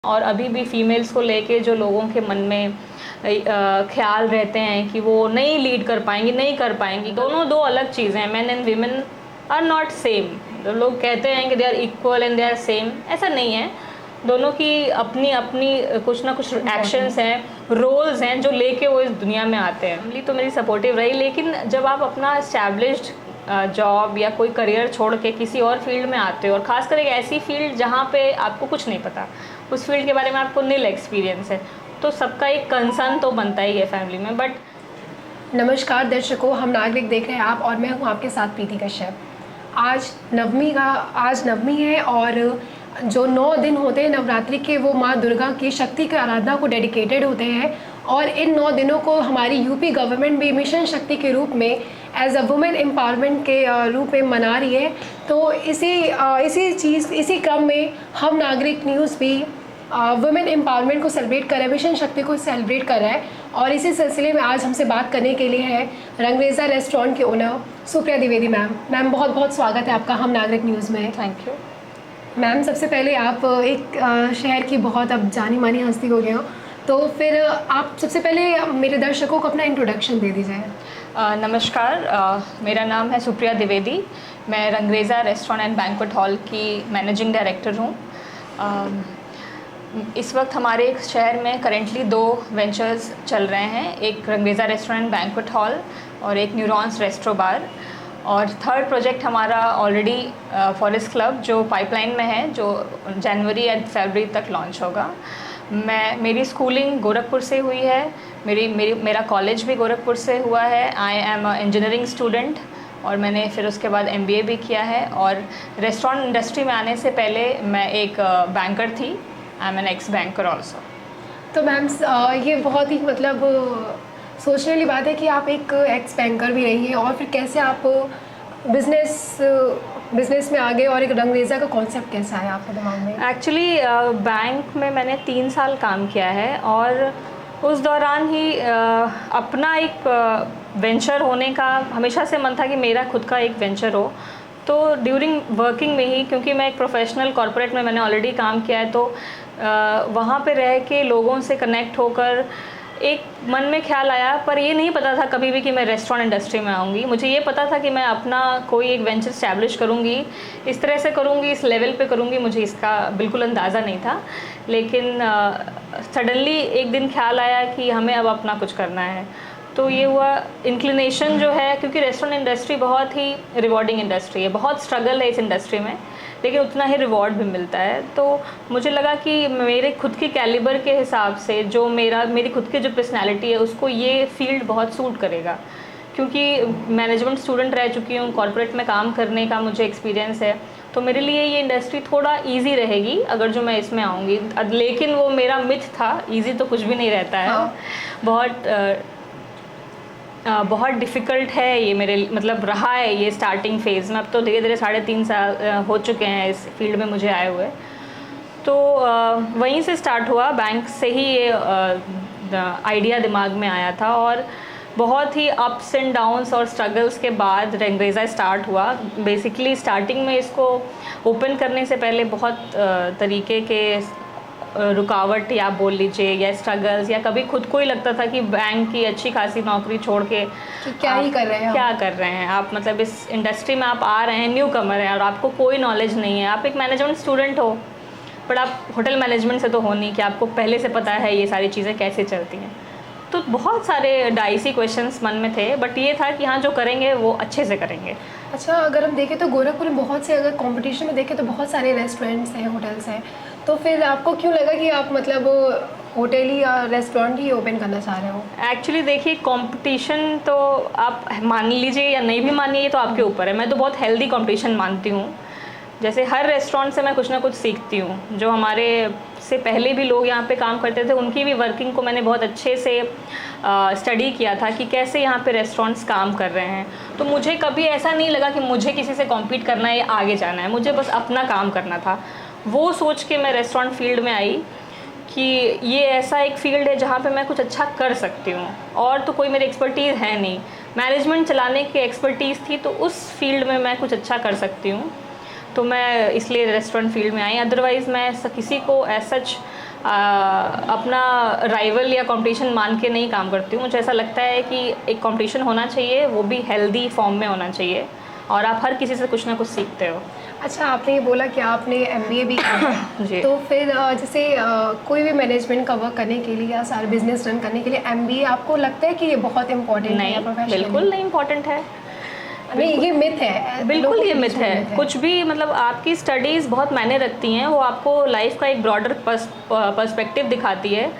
और अभी भी फीमेल्स को लेके जो लोगों के मन में ख्याल रहते हैं कि वो नहीं लीड कर पाएंगी, नहीं कर पाएंगी, दोनों दो अलग चीज़ें हैं। Men and women are not same. लोग कहते हैं कि they are equal and they are same, ऐसा नहीं है। दोनों की अपनी अपनी कुछ ना कुछ एक्शंस हैं, रोल्स हैं जो लेके वो इस दुनिया में आते हैं। फैमिली तो मेरी सपोर्टिव रही, लेकिन जब आप अपना एस्टैब्लिश्ड जॉब या कोई करियर छोड़ के किसी और फील्ड में आते हो, और ख़ासकर एक ऐसी फील्ड जहाँ पे आपको कुछ नहीं पता, उस फील्ड के बारे में आपको नील एक्सपीरियंस है, तो सबका एक कंसर्न तो बनता ही है फैमिली में। बट नमस्कार दर्शकों, हम नागरिक देख रहे हैं आप, और मैं हूं आपके साथ प्रीति कश्यप। आज नवमी है, और जो 9 दिन होते हैं नवरात्रि के, वो माँ दुर्गा की शक्ति की आराधना को डेडिकेटेड होते हैं। और इन 9 दिनों को हमारी यूपी गवर्नमेंट भी मिशन शक्ति के रूप में एज अ वुमेन एम्पावरमेंट के रूप में मना रही है। तो इसी क्रम में हम नागरिक न्यूज़ भी वुमेन एम्पावरमेंट को सेलिब्रेट कर रहे हैं, मिशन शक्ति को सेलिब्रेट कर रहा है। और इसी सिलसिले में आज हमसे बात करने के लिए है रंगरेजा रेस्टोरेंट के ओनर सुप्रिया द्विवेदी मैम। बहुत बहुत स्वागत है आपका हम नागरिक न्यूज़ में। थैंक यू मैम, सबसे पहले आप एक शहर की बहुत अब जानी मानी हस्ती हो गए हो, तो फिर आप सबसे पहले मेरे दर्शकों को अपना इंट्रोडक्शन दे दीजिए। नमस्कार, मेरा नाम है सुप्रिया द्विवेदी। मैं Rangreza restaurant and banquet hall की मैनेजिंग डायरेक्टर हूँ। इस वक्त हमारे शहर में करेंटली 2 वेंचर्स चल रहे हैं, एक रंगरेजा रेस्टोरेंट बैंक्वेट हॉल और एक न्यूरॉन्स रेस्ट्रो बार। और थर्ड प्रोजेक्ट हमारा ऑलरेडी फॉरेस्ट क्लब जो पाइपलाइन में है, जो जनवरी एंड फरवरी तक लॉन्च होगा। मेरी स्कूलिंग गोरखपुर से हुई है, मेरा कॉलेज भी गोरखपुर से हुआ है। आई एम इंजीनियरिंग स्टूडेंट, और मैंने फिर उसके बाद MBA भी किया है। और रेस्टोरेंट इंडस्ट्री में आने से पहले मैं एक बैंकर थी। I am an ex banker also. तो मैम, ये बहुत ही सोचने वाली बात है कि आप एक एक्स बैंकर भी रही हैं, और फिर कैसे आप बिजनेस में आ गए, और एक रंगरेजा का कॉन्सेप्ट कैसा आया आपके दिमाग में? एक्चुअली बैंक में मैंने 3 साल काम किया है, और उस दौरान ही अपना एक वेंचर होने का हमेशा से मन था कि मेरा खुद का एक वेंचर हो। तो ड्यूरिंग वर्किंग में ही, क्योंकि मैं एक प्रोफेशनल कॉर्पोरेट में मैंने ऑलरेडी काम किया है, तो वहाँ पे रह के लोगों से कनेक्ट होकर एक मन में ख्याल आया। पर ये नहीं पता था कभी भी कि मैं रेस्टोरेंट इंडस्ट्री में आऊँगी। मुझे ये पता था कि मैं अपना कोई एक वेंचर इस्टेब्लिश करूँगी, इस तरह से करूँगी, इस लेवल पे करूँगी, मुझे इसका बिल्कुल अंदाज़ा नहीं था। लेकिन सडनली एक दिन ख्याल आया कि हमें अब अपना कुछ करना है। तो ये हुआ इंक्लिनेशन जो है, क्योंकि रेस्टोरेंट इंडस्ट्री बहुत ही रिवॉर्डिंग इंडस्ट्री है, बहुत स्ट्रगल है इस इंडस्ट्री में, लेकिन उतना ही रिवॉर्ड भी मिलता है। तो मुझे लगा कि मेरे खुद के कैलिबर के हिसाब से, जो मेरी खुद की जो पर्सनैलिटी है, उसको ये फील्ड बहुत सूट करेगा। क्योंकि मैनेजमेंट स्टूडेंट रह चुकी हूँ, कॉर्पोरेट में काम करने का मुझे एक्सपीरियंस है, तो मेरे लिए ये इंडस्ट्री थोड़ा इजी रहेगी अगर जो मैं इसमें आऊँगी। लेकिन वो मेरा मिथ था, इजी तो कुछ भी नहीं रहता है। हाँ। बहुत डिफ़िकल्ट है ये, मेरे रहा है ये स्टार्टिंग फेज़ में। अब तो धीरे धीरे 3.5 साल हो चुके हैं इस फील्ड में मुझे आए हुए। तो वहीं से स्टार्ट हुआ, बैंक से ही ये आइडिया दिमाग में आया था। और बहुत ही अप्स एंड डाउन्स और स्ट्रगल्स के बाद रंगरेजा स्टार्ट हुआ। बेसिकली स्टार्टिंग में इसको ओपन करने से पहले बहुत तरीके के रुकावट या बोल लीजिए, या स्ट्रगल्स, या कभी खुद को ही लगता था कि बैंक की अच्छी खासी नौकरी छोड़ के क्या ही कर रहे हैं, क्या कर रहे हैं आप। इस इंडस्ट्री में आप आ रहे हैं, न्यू कमर हैं, और आपको कोई नॉलेज नहीं है। आप एक मैनेजमेंट स्टूडेंट हो, बट आप होटल मैनेजमेंट से तो हो नहीं कि आपको पहले से पता है ये सारी चीज़ें कैसे चलती हैं। तो बहुत सारे डाइसी क्वेश्चंस मन में थे, बट ये था कि हाँ, जो करेंगे वो अच्छे से करेंगे। अच्छा, अगर हम देखें तो गोरखपुर में बहुत से, अगर कंपटीशन में देखें तो बहुत सारे रेस्टोरेंट्स हैं, होटल्स हैं, तो फिर आपको क्यों लगा कि आप होटल ही या रेस्टोरेंट ही ओपन करना चाह रहे हो? एक्चुअली देखिए, कंपटीशन तो आप मान लीजिए या नहीं भी मानिए, ये तो आपके ऊपर है। मैं तो बहुत हेल्दी कंपटीशन मानती हूँ। जैसे हर रेस्टोरेंट से मैं कुछ ना कुछ सीखती हूँ। जो हमारे से पहले भी लोग यहाँ पे काम करते थे, उनकी भी वर्किंग को मैंने बहुत अच्छे से स्टडी किया था कि कैसे यहाँ पे रेस्टोरेंट्स काम कर रहे हैं। तो मुझे कभी ऐसा नहीं लगा कि मुझे किसी से कॉम्पीट करना है या आगे जाना है, मुझे बस अपना काम करना था। वो सोच के मैं रेस्टोरेंट फील्ड में आई कि ये ऐसा एक फील्ड है जहाँ पे मैं कुछ अच्छा कर सकती हूँ। और तो कोई मेरी एक्सपर्टीज़ है नहीं, मैनेजमेंट चलाने की एक्सपर्टीज़ थी, तो उस फील्ड में मैं कुछ अच्छा कर सकती हूँ। तो मैं इसलिए रेस्टोरेंट फील्ड में आई। अदरवाइज़ मैं किसी को एज सच अपना राइवल या कंपटीशन मान के नहीं काम करती हूँ। मुझे ऐसा लगता है कि एक कंपटीशन होना चाहिए, वो भी हेल्दी फॉर्म में होना चाहिए, और आप हर किसी से कुछ ना कुछ सीखते हो। अच्छा, आपने ये बोला कि आपने एमबीए भी किया है जी। तो फिर जैसे कोई भी मैनेजमेंट का वर्क करने के लिए या सारा बिजनेस रन करने के लिए एमबीए आपको लगता है कि ये बहुत इंपॉर्टेंट है या नहीं, प्रोफेशनल? बिल्कुल नहीं इम्पोर्टेंट है। नहीं, ये मिथ है, बिल्कुल लोगों ये के मिथ बीच में है। मिथ कुछ भी मतलब आपकी स्टडीज़ बहुत मायने रखती हैं, वो आपको लाइफ का एक ब्रॉडर पर्सपेक्टिव दिखाती है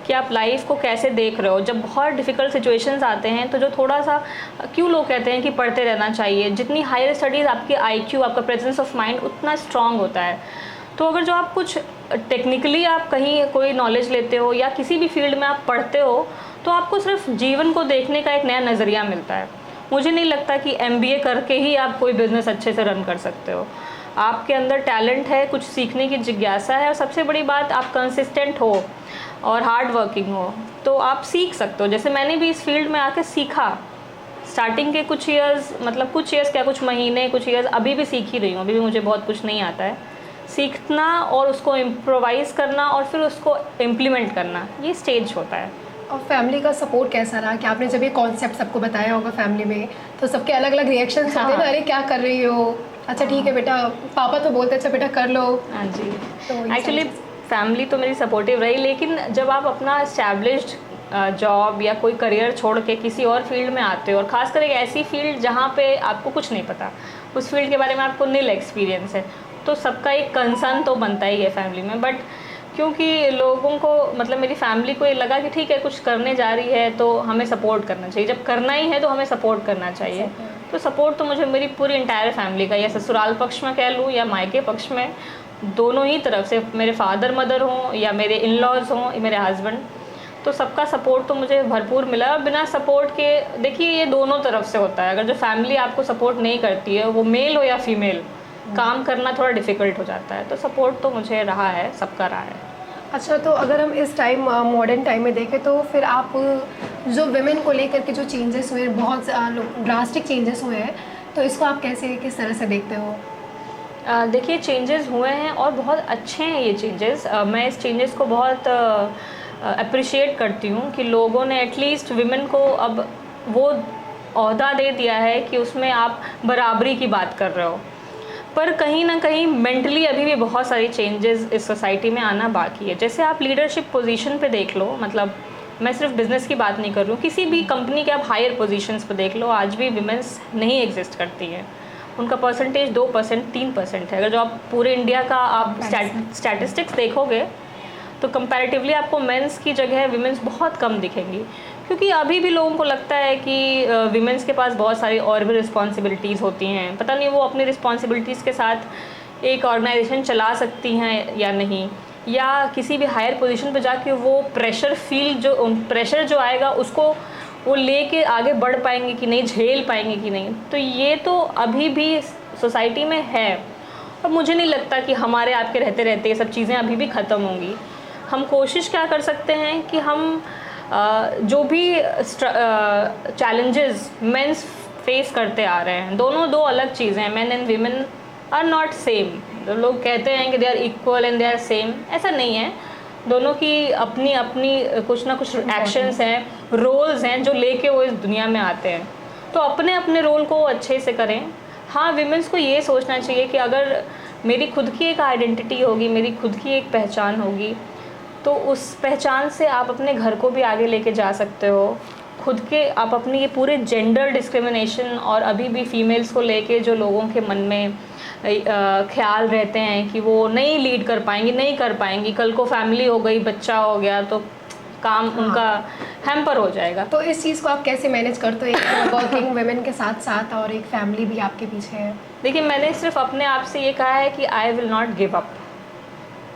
कि आप लाइफ को कैसे देख रहे हो। जब बहुत डिफ़िकल्ट सिचुएशंस आते हैं तो जो थोड़ा सा, क्यों लोग कहते हैं कि पढ़ते रहना चाहिए, जितनी हायर स्टडीज़ आपकी आईक्यू, आपका प्रेजेंस ऑफ माइंड उतना स्ट्रांग होता है। तो अगर जो आप कुछ टेक्निकली आप कहीं कोई नॉलेज लेते हो या किसी भी फील्ड में आप पढ़ते हो, तो आपको सिर्फ जीवन को देखने का एक नया नज़रिया मिलता है। मुझे नहीं लगता कि एमबीए करके ही आप कोई बिज़नेस अच्छे से रन कर सकते हो। आपके अंदर टैलेंट है, कुछ सीखने की जिज्ञासा है, और सबसे बड़ी बात आप कंसिस्टेंट हो और हार्ड वर्किंग हो, तो आप सीख सकते हो। जैसे मैंने भी इस फील्ड में आके सीखा। स्टार्टिंग के कुछ ईयर्स, मतलब कुछ ईयर्स क्या, कुछ महीने, कुछ ईयर्स, अभी भी सीख ही रही हूँ। अभी भी मुझे बहुत कुछ नहीं आता है। सीखना और उसको इम्प्रोवाइज़ करना और फिर उसको इम्प्लीमेंट करना, ये स्टेज होता है। और फैमिली का सपोर्ट कैसा रहा कि आपने जब ये कॉन्सेप्ट सबको बताया होगा फैमिली में, तो सबके अलग अलग रिएक्शंस होते हैं ना, हाँ। अरे क्या कर रही हो, अच्छा ठीक है बेटा, पापा तो बोलते अच्छा बेटा कर लो। हाँ जी। तो ये एक्चुअली सारी चीज़। फैमिली तो मेरी सपोर्टिव रही, लेकिन जब आप अपना इस्टेब्लिश्ड जॉब या कोई करियर छोड़ के किसी और फील्ड में आते हो, और ख़ासकर एक ऐसी फील्ड जहाँ पे आपको कुछ नहीं पता, उस फील्ड के बारे में आपको नील एक्सपीरियंस है, तो सबका एक कंसर्न तो बनता ही है फैमिली में। बट क्योंकि लोगों को, मतलब मेरी फैमिली को ये लगा कि ठीक है कुछ करने जा रही है तो हमें सपोर्ट करना चाहिए, जब करना ही है तो हमें सपोर्ट करना चाहिए। तो सपोर्ट तो मुझे मेरी पूरी इंटायर फैमिली का, या ससुराल पक्ष में कह लूँ या मायके पक्ष में, दोनों ही तरफ से, मेरे फादर मदर हों या मेरे इन लॉज हों, मेरे हस्बैंड, तो सबका सपोर्ट तो मुझे भरपूर मिला। और बिना सपोर्ट के, देखिए ये दोनों तरफ से होता है, अगर जो फैमिली आपको सपोर्ट नहीं करती है, वो मेल हो या फीमेल, काम करना थोड़ा डिफ़िकल्ट हो जाता है। तो सपोर्ट तो मुझे रहा है, सबका रहा है। अच्छा, तो अगर हम इस टाइम मॉडर्न टाइम में देखें तो फिर आप जो वुमेन को लेकर के जो चेंजेस हुए, बहुत ड्रास्टिक चेंजेस हुए हैं, तो इसको आप कैसे, किस तरह से देखते हो? देखिए चेंजेस हुए हैं और बहुत अच्छे हैं ये चेंजेस। मैं इस चेंजेस को बहुत अप्रिशिएट करती हूँ कि लोगों ने एटलीस्ट विमेन को अब वो ओहदा दे दिया है कि उसमें आप बराबरी की बात कर रहे हो। पर कहीं ना कहीं मेंटली अभी भी बहुत सारी चेंजेस इस सोसाइटी में आना बाकी है। जैसे आप लीडरशिप पोजीशन पे देख लो, मतलब मैं सिर्फ बिज़नेस की बात नहीं कर रही हूँ, किसी भी कंपनी के आप हायर पोजीशंस पे देख लो, आज भी विमेंस नहीं एग्जिस्ट करती हैं। उनका परसेंटेज 2%, 3% है। अगर जो आप पूरे इंडिया का आप स्टैटिस्टिक्स देखोगे तो कंपैरेटिवली आपको मेंस की जगह विमेंस बहुत कम दिखेंगी, क्योंकि अभी भी लोगों को लगता है कि विमेंस के पास बहुत सारी और भी रिस्पॉन्सिबिलिटीज़ होती हैं। पता नहीं वो अपनी रिस्पॉन्सिबिलिटीज़ के साथ एक ऑर्गेनाइजेशन चला सकती हैं या नहीं, या किसी भी हायर पोजीशन पे जाके वो प्रेशर जो आएगा उसको वो लेके आगे बढ़ पाएंगे कि नहीं, झेल पाएंगे कि नहीं। तो ये तो अभी भी सोसाइटी में है, और मुझे नहीं लगता कि हमारे आपके रहते रहते ये सब चीज़ें अभी भी ख़त्म होंगी। हम कोशिश क्या कर सकते हैं कि हम जो भी चैलेंजेस मेंस फेस करते आ रहे हैं, दोनों दो अलग चीज़ें हैं। Men and women are not same. लोग कहते हैं कि they are equal and they are same, ऐसा नहीं है। दोनों की अपनी अपनी कुछ ना कुछ एक्शंस हैं, रोल्स हैं जो लेके वो इस दुनिया में आते हैं, तो अपने अपने रोल को अच्छे से करें। हाँ, विमेंस को ये सोचना चाहिए कि अगर मेरी खुद की एक आइडेंटिटी होगी, मेरी खुद की एक पहचान होगी, तो उस पहचान से आप अपने घर को भी आगे लेके जा सकते हो। खुद के आप अपनी ये पूरे जेंडर डिस्क्रिमिनेशन और अभी भी फीमेल्स को लेके जो लोगों के मन में ख्याल रहते हैं कि वो नहीं लीड कर पाएंगी, नहीं कर पाएंगी, कल को फैमिली हो गई, बच्चा हो गया तो काम उनका हैम्पर हो जाएगा। तो इस चीज़ को आप कैसे मैनेज करते हो, एक वर्किंग वुमेन के साथ साथ और एक फैमिली भी आपके पीछे है? देखिए, मैंने सिर्फ अपने आप से ये कहा है कि I will not give up.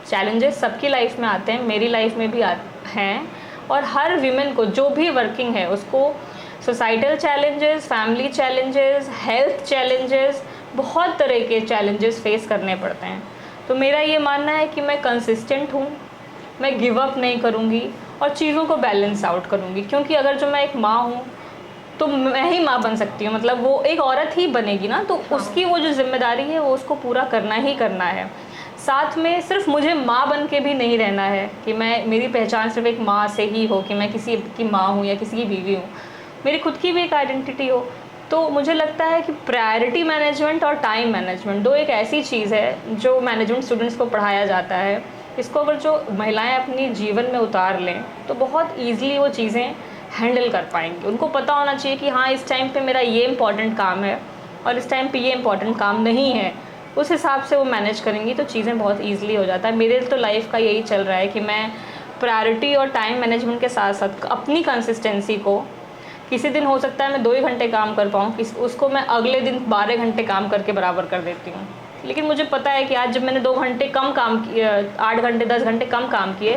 Challenges सबकी लाइफ में आते हैं, मेरी लाइफ में भी हैं, और हर वीमेन को जो भी वर्किंग है उसको societal challenges, family challenges, health challenges, बहुत तरह के चैलेंजेस फेस करने पड़ते हैं। तो मेरा ये मानना है कि मैं कंसिस्टेंट हूँ, मैं गिव अप नहीं करूँगी और चीज़ों को बैलेंस आउट करूँगी, क्योंकि अगर जो मैं एक माँ हूँ तो मैं ही माँ बन सकती हूँ, मतलब वो एक औरत ही बनेगी ना, तो उसकी वो जो जिम्मेदारी है वो उसको पूरा करना ही करना है। साथ में सिर्फ मुझे माँ बन के भी नहीं रहना है कि मैं, मेरी पहचान सिर्फ एक माँ से ही हो कि मैं किसी की माँ हूँ या किसी की बीवी हूँ, मेरी खुद की भी एक आइडेंटिटी हो। तो मुझे लगता है कि प्रायोरिटी मैनेजमेंट और टाइम मैनेजमेंट दो एक ऐसी चीज़ है जो मैनेजमेंट स्टूडेंट्स को पढ़ाया जाता है। इसको अगर जो महिलाएं अपनी जीवन में उतार लें तो बहुत ईजिली वो चीज़ें हैंडल कर पाएंगी। उनको पता होना चाहिए कि हाँ, इस टाइम पे मेरा ये इंपॉर्टेंट काम है और इस टाइम पे ये इंपॉर्टेंट काम नहीं है। उस हिसाब से वो मैनेज करेंगी तो चीज़ें बहुत ईजिली हो जाता है। मेरे तो लाइफ का यही चल रहा है कि मैं प्रायोरिटी और टाइम मैनेजमेंट के साथ साथ अपनी कंसिस्टेंसी को, किसी दिन हो सकता है मैं 2 ही घंटे काम कर पाऊँ, उसको मैं अगले दिन 12 घंटे काम करके बराबर कर देती हूँ। लेकिन मुझे पता है कि आज जब मैंने 2 घंटे कम काम किए, 8 घंटे 10 घंटे कम काम किए,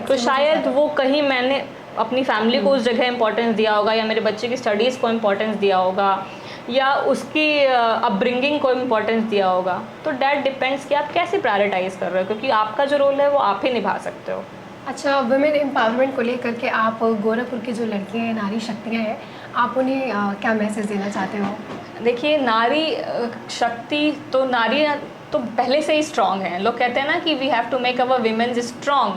तो शायद वो कहीं मैंने अपनी फैमिली को उस जगह इंपॉर्टेंस दिया होगा, या मेरे बच्चे की स्टडीज़ को इंपॉर्टेंस दिया होगा, या उसकी अपब्रिंगिंग को इम्पोर्टेंस दिया होगा। तो डैट डिपेंड्स कि आप कैसे प्रायोरिटाइज़ कर रहे हो, क्योंकि आपका जो रोल है वो आप ही निभा सकते हो। अच्छा, वुमेन एम्पावरमेंट को लेकर के आप गोरखपुर की जो लड़कियां हैं, नारी शक्तियां हैं, आप उन्हें क्या मैसेज देना चाहते हो? देखिए, नारी शक्ति तो, नारी तो पहले से ही स्ट्रॉन्ग है। लोग कहते हैं ना कि we have to make our womens strong,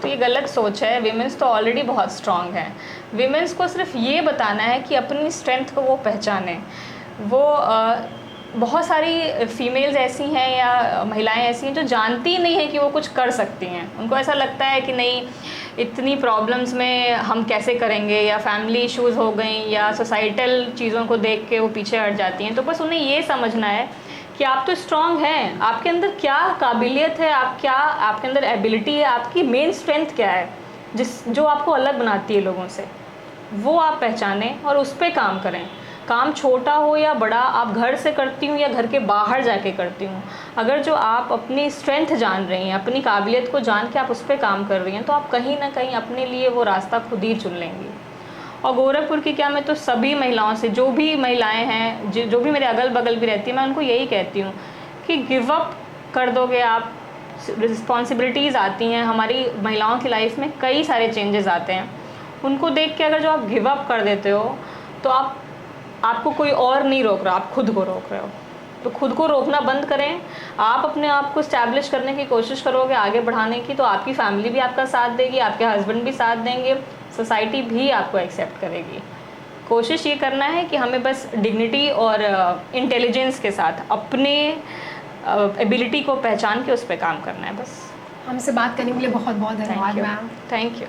तो ये गलत सोच है। वीमेंस तो ऑलरेडी बहुत स्ट्रॉन्ग है। वीमेंस को सिर्फ ये बताना है कि अपनी स्ट्रेंथ को वो पहचाने। वो बहुत सारी फीमेल्स ऐसी हैं या महिलाएं ऐसी हैं जो जानती ही नहीं है कि वो कुछ कर सकती हैं। उनको ऐसा लगता है कि नहीं, इतनी प्रॉब्लम्स में हम कैसे करेंगे, या फैमिली इश्यूज़ हो गई, या सोसाइटल चीज़ों को देख के वो पीछे हट जाती हैं। तो बस उन्हें ये समझना है कि आप तो स्ट्रॉन्ग हैं, आपके अंदर क्या काबिलियत है, आपके अंदर एबिलिटी है, आपकी मेन स्ट्रेंथ क्या है जो आपको अलग बनाती है लोगों से, वो आप पहचानें और उस पर काम करें। काम छोटा हो या बड़ा, आप घर से करती हूँ या घर के बाहर जाके करती हूँ, अगर जो आप अपनी स्ट्रेंथ जान रही हैं, अपनी काबिलियत को जान के आप उस पर काम कर रही हैं, तो आप कहीं ना कहीं अपने लिए वो रास्ता खुद ही चुन लेंगी। और गोरखपुर की क्या, मैं तो सभी महिलाओं से, जो भी महिलाएं हैं, जो भी मेरे अगल बगल भी रहती हैं, मैं उनको यही कहती हूँ कि गिव अप कर दोगे आप। रिस्पॉन्सिबिलिटीज़ आती हैं हमारी महिलाओं की लाइफ में, कई सारे चेंजेस आते हैं। उनको देख के अगर जो आप गिव अप कर देते हो तो आपको कोई और नहीं रोक रहा, आप खुद को रोक रहे हो। तो खुद को रोकना बंद करें। आप अपने आप को स्टैब्लिश करने की कोशिश करोगे, आगे बढ़ाने की, तो आपकी फैमिली भी आपका साथ देगी, आपके हस्बैंड भी साथ देंगे, सोसाइटी भी आपको एक्सेप्ट करेगी। कोशिश ये करना है कि हमें बस डिग्निटी और इंटेलिजेंस के साथ अपने एबिलिटी को पहचान के उस पर काम करना है बस। हमसे बात करने के लिए बहुत बहुत धन्यवाद मैम। Thank you.